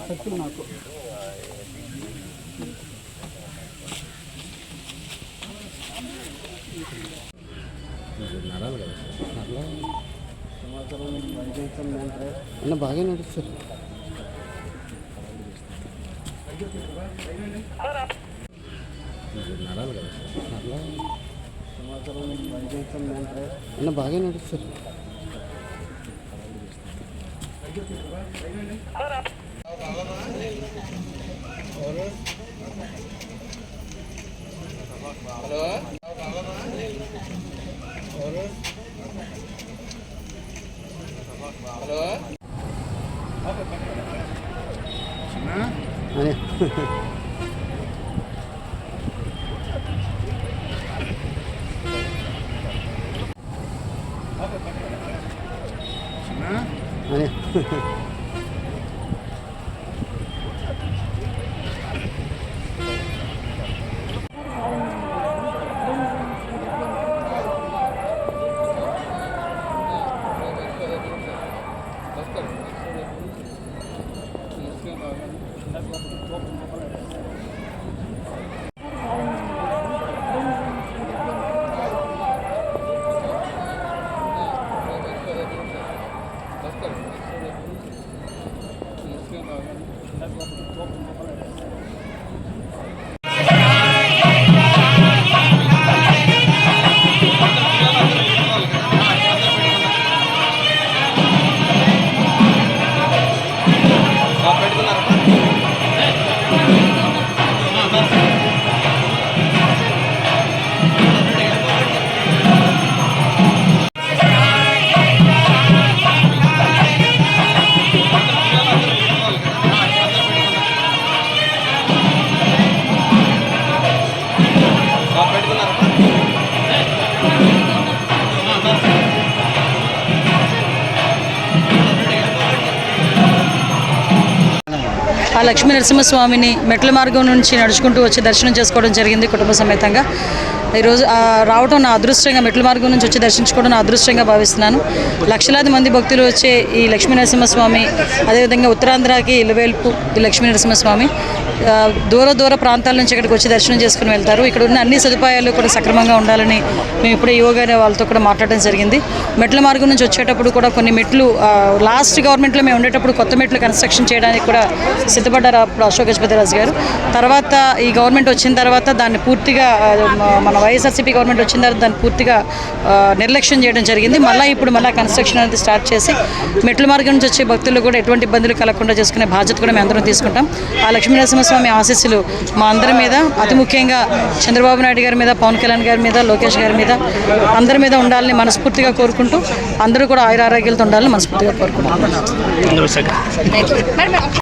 శక్తులు నాకు అన్న బాగా నడుస్తారు. అన్న బాగా నడుస్తారు. హలో అదే అదే ఆ లక్ష్మీ నరసింహస్వామిని మెట్ల మార్గం నుంచి నడుచుకుంటూ వచ్చి దర్శనం చేసుకోవడం జరిగింది కుటుంబ సమేతంగా. ఈరోజు రావటం నా అదృష్టంగా, మెట్ల మార్గం నుంచి వచ్చి దర్శించుకోవడం నా అదృష్టంగా భావిస్తున్నాను. లక్షలాది మంది భక్తులు వచ్చే ఈ లక్ష్మీ నరసింహస్వామి, అదేవిధంగా ఉత్తరాంధ్రకి ఇలవేల్పు ఈ లక్ష్మీ నరసింహస్వామి దూర ప్రాంతాల నుంచి ఇక్కడికి వచ్చి దర్శనం చేసుకుని వెళ్తారు. ఇక్కడ ఉన్న అన్ని సదుపాయాలు కూడా సక్రమంగా ఉండాలని మేము ఇప్పుడే యోగా వాళ్ళతో కూడా మాట్లాడడం జరిగింది. మెట్ల మార్గం నుంచి వచ్చేటప్పుడు కూడా కొన్ని మెట్లు లాస్ట్ గవర్నమెంట్లో మేము ఉండేటప్పుడు కొత్త మెట్లు కన్స్ట్రక్షన్ చేయడానికి కూడా సిద్ధపడ్డారు అప్పుడు అశోక్ గజపతిరాజు గారు. తర్వాత ఈ గవర్నమెంట్ వచ్చిన తర్వాత దాన్ని పూర్తిగా మన వైఎస్ఆర్సీపీ గవర్నమెంట్ వచ్చిన తర్వాత దాన్ని పూర్తిగా నిర్లక్ష్యం చేయడం జరిగింది. ఇప్పుడు కన్స్ట్రక్షన్ అనేది స్టార్ట్ చేసి మెట్ల మార్గం నుంచి వచ్చే భక్తులు కూడా ఎటువంటి ఇబ్బందులు కలగకుండా చేసుకునే బాధ్యత కూడా మేము అందరం తీసుకుంటాం. ఆ లక్ష్మీ నరసింహస్వామి ఆశీస్సులు మా అందరి మీద, అతి ముఖ్యంగా చంద్రబాబు నాయుడు గారి మీద, పవన్ కళ్యాణ్ గారి మీద, లోకేష్ గారి మీద, అందరి మీద ఉండాలని మనస్ఫూర్తిగా కోరుకుంటూ అందరూ కూడా ఆయురారోగ్యాలతో ఉండాలని మనస్ఫూర్తిగా కోరుకుంటున్నాం.